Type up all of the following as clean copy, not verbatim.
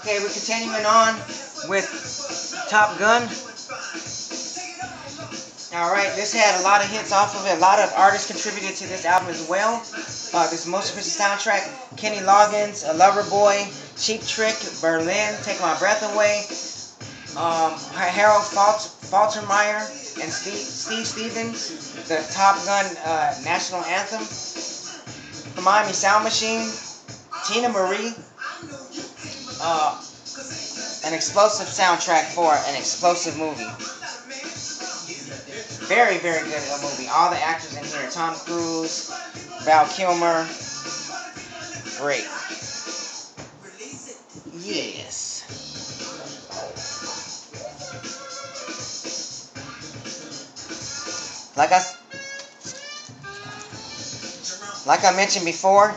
Okay, we're continuing on with Top Gun. Alright, this had a lot of hits off of it. A lot of artists contributed to this album as well. This most official soundtrack: Kenny Loggins, A Lover Boy, Cheap Trick, Berlin, Take My Breath Away, Harold Faltermeyer, and Steve Stevens, the Top Gun national anthem. The Miami Sound Machine, Tina Marie, an explosive soundtrack for an explosive movie. Very, very good movie. All the actors in here: Tom Cruise, Val Kilmer. Great. Yes. Like I mentioned before,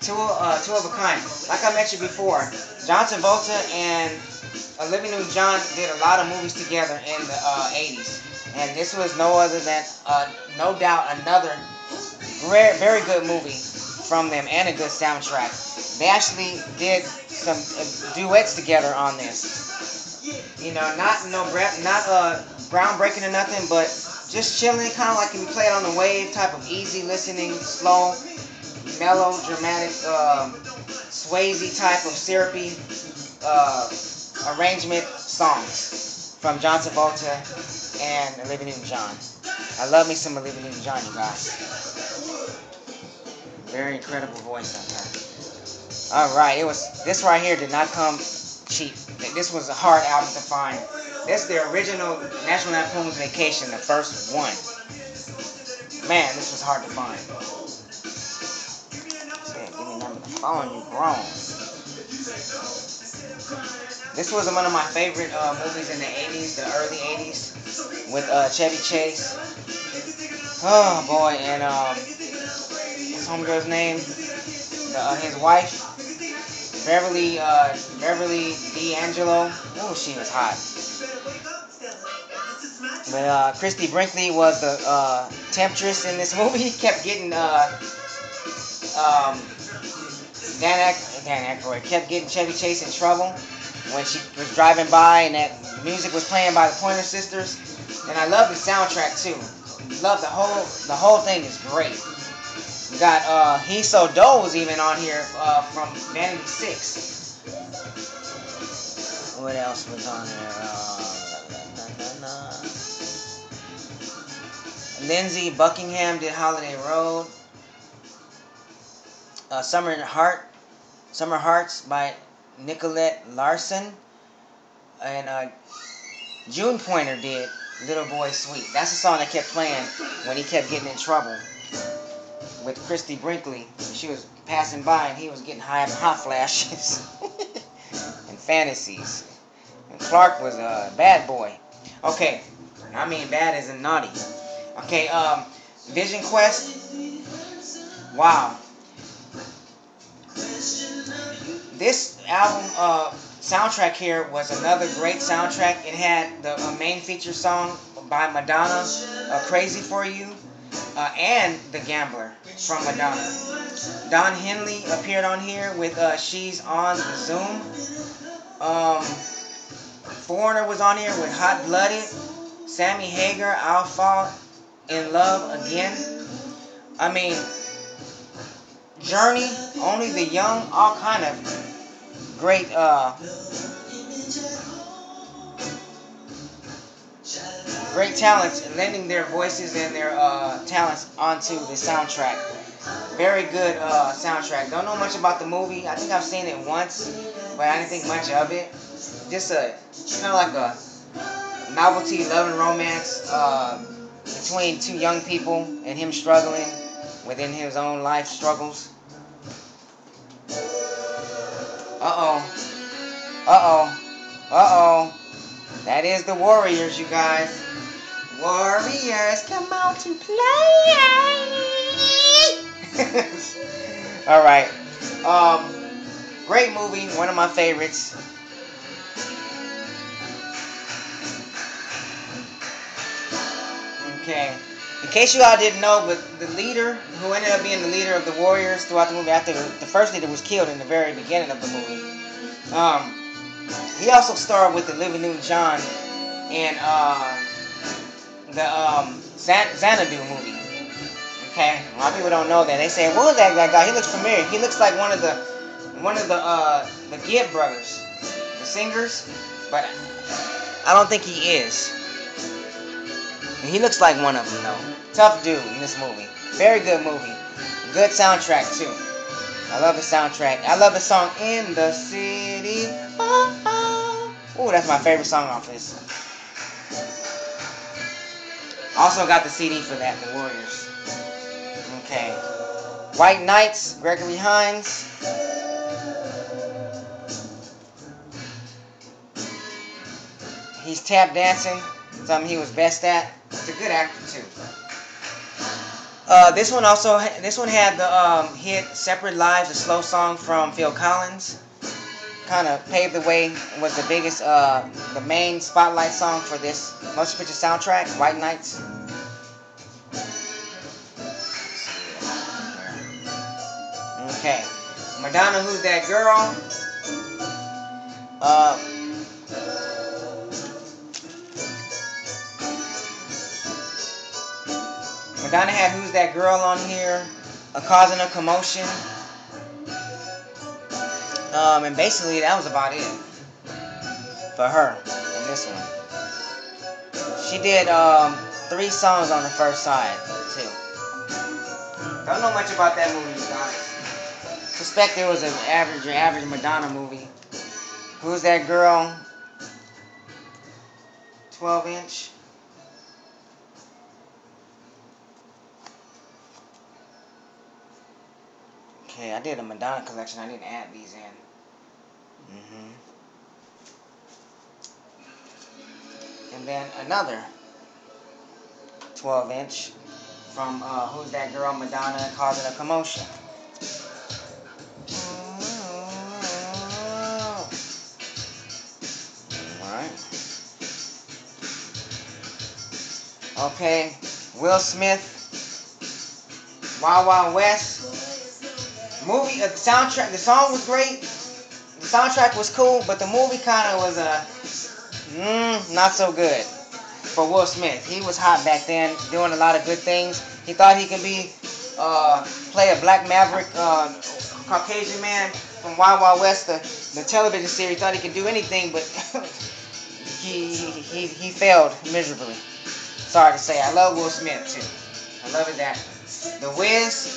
two of a kind. Like I mentioned before, John Travolta and Olivia Newton-John did a lot of movies together in the 80s, and this was no other than, no doubt, another very good movie from them and a good soundtrack. They actually did some duets together on this. You know, not groundbreaking or nothing, but just chilling, kind of like you play it on the wave, type of easy listening, slow, mellow, dramatic, Swayze type of syrupy arrangement songs from John Travolta and Olivia Newton-John. I love me some Olivia Newton-John, you guys. Very incredible voice on her. Alright, this right here did not come cheap. This was a hard album to find. This is the original National Lampoon's Vacation, the first one. Man, this was hard to find. Give me a number of the phone, you grown. This was one of my favorite movies in the 80s, the early 80s, with Chevy Chase. Oh boy, and what's homegirl's name? His wife, Beverly D'Angelo. Oh, she was hot. But Christy Brinkley was the temptress in this movie. Kept getting Dan Aykroyd kept getting Chevy Chase in trouble when she was driving by, and that music was playing by the Pointer Sisters. And I love the soundtrack too. Love the whole thing is great. We got He's So Doe was even on here from Vanity 6. What else was on there? Lindsey Buckingham did Holiday Road. Summer Hearts by Nicolette Larson. And June Pointer did Little Boy Sweet. That's the song that kept playing when he kept getting in trouble with Christy Brinkley. She was passing by and he was getting high on hot flashes and fantasies. And Clark was a bad boy. Okay, I mean bad as in naughty. Okay, Vision Quest. Wow. This album soundtrack here was another great soundtrack. It had the main feature song by Madonna, Crazy For You, and The Gambler from Madonna. Don Henley appeared on here with She's on the Zoom. Foreigner was on here with Hot Blooded. Sammy Hagar, I'll Fall in Love Again. I mean, Journey, Only the Young, all kind of great great talents lending their voices and their talents onto the soundtrack. Very good soundtrack. Don't know much about the movie. I think I've seen it once, but I didn't think much of it. Just kind of like a novelty love and romance between two young people and him struggling within his own life struggles. That is the Warriors, you guys. Warriors, come out to play. Alright. Great movie, one of my favorites. Okay. In case you all didn't know, but the leader, who ended up being the leader of the Warriors throughout the movie, after the first leader was killed in the very beginning of the movie, Um, he also starred with Olivia Newton-John in the Xanadu movie. Okay, a lot of people don't know that. They say, "What was that guy? He looks familiar. He looks like one of the Gibb brothers, the singers." But I don't think he is. He looks like one of them though. Tough dude in this movie. Very good movie. Good soundtrack too. I love the soundtrack. I love the song "In the City." Ooh, that's my favorite song off this. Also got the CD for that, The Warriors. Okay. White Knights, Gregory Hines. He's tap dancing, something he was best at. He's a good actor too. This one had the hit "Separate Lives," a slow song from Phil Collins. Kind of paved the way. Was the biggest, the main spotlight song for this motion picture soundtrack, White Knights. Okay, Madonna, Who's That Girl? Madonna had Who's That Girl on here, causing a commotion. And basically that was about it for her in this one. She did 3 songs on the first side too. Don't know much about that movie, you guys. Suspect it was an average Madonna movie. Who's That Girl? 12-inch. Okay, I did a Madonna collection. I didn't add these in. And then another 12-inch from Who's That Girl? Madonna, Causing a Commotion. Alright. Okay, Will Smith, Wild Wild West. Movie, the soundtrack, the song was great. The soundtrack was cool, but the movie kind of was not so good for Will Smith. He was hot back then, doing a lot of good things. He thought he could play a black Maverick, Caucasian man from Wild Wild West, the television series. Thought he could do anything, but he failed miserably. Sorry to say. I love Will Smith too. I love his acting. The Wiz,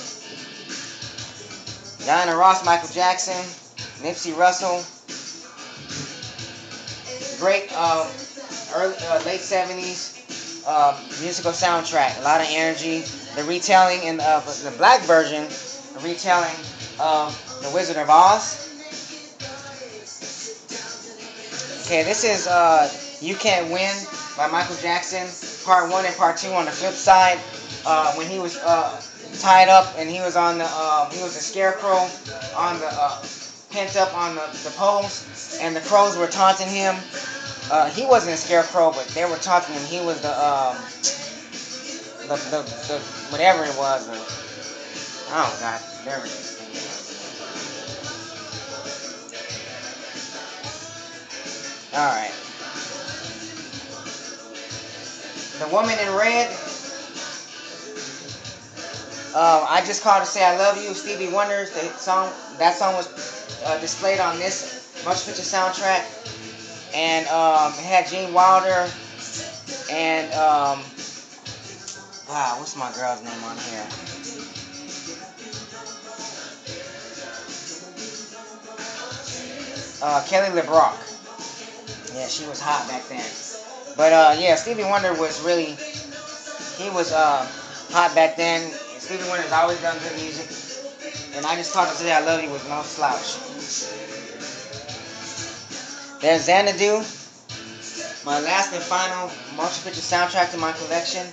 Diana Ross, Michael Jackson, Nipsey Russell. Great late 70s musical soundtrack. A lot of energy. The retelling in the black version, the retelling of The Wizard of Oz. Okay, this is You Can't Win by Michael Jackson, part 1 and part 2 on the flip side. When he was tied up and he was on the he was a scarecrow on the pent up on the poles, and the crows were taunting him. He wasn't a scarecrow, but they were taunting him. He was the whatever it was. Oh God, there it is. All right. The Woman in Red. I Just Called to Say I Love You, Stevie Wonder's that song was displayed on this motion picture soundtrack, and it had Gene Wilder and what's my girl's name on here? Kelly LeBrock. Yeah, she was hot back then. But yeah, Stevie Wonder was really, he was hot back then. Stevie Wonder's always done good music. And I Just Called to Say I Love You was no slouch. There's Xanadu, my last and final motion picture soundtrack to my collection,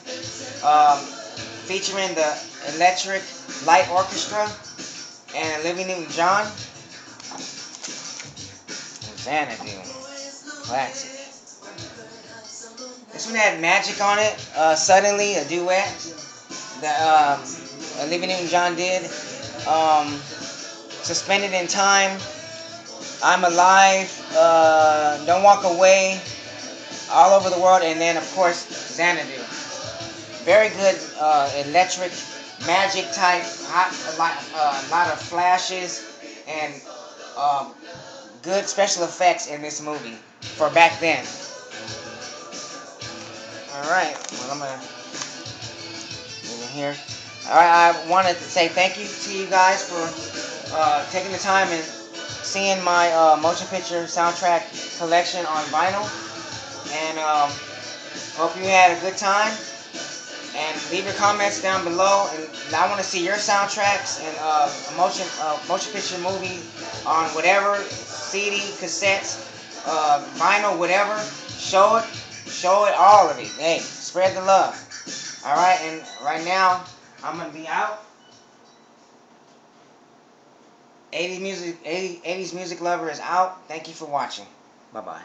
featuring the Electric Light Orchestra and Olivia Newton-John. Xanadu, classic. This one had Magic on it, Suddenly, a duet that Olivia Newton-John did. Suspended in Time, I'm Alive, Don't Walk Away, all over the world, and then of course Xanadu. Very good electric, magic type, a lot of flashes, and good special effects in this movie for back then. Alright, well I'm gonna move in here. Alright, I wanted to say thank you to you guys for taking the time and seeing my motion picture soundtrack collection on vinyl. And hope you had a good time. And leave your comments down below. And I want to see your soundtracks and motion picture movie on whatever CD, cassettes, vinyl, whatever. Show it, all of it. Hey, spread the love. All right, and right now I'm gonna be out. 80s music lover is out. Thank you for watching. Bye bye.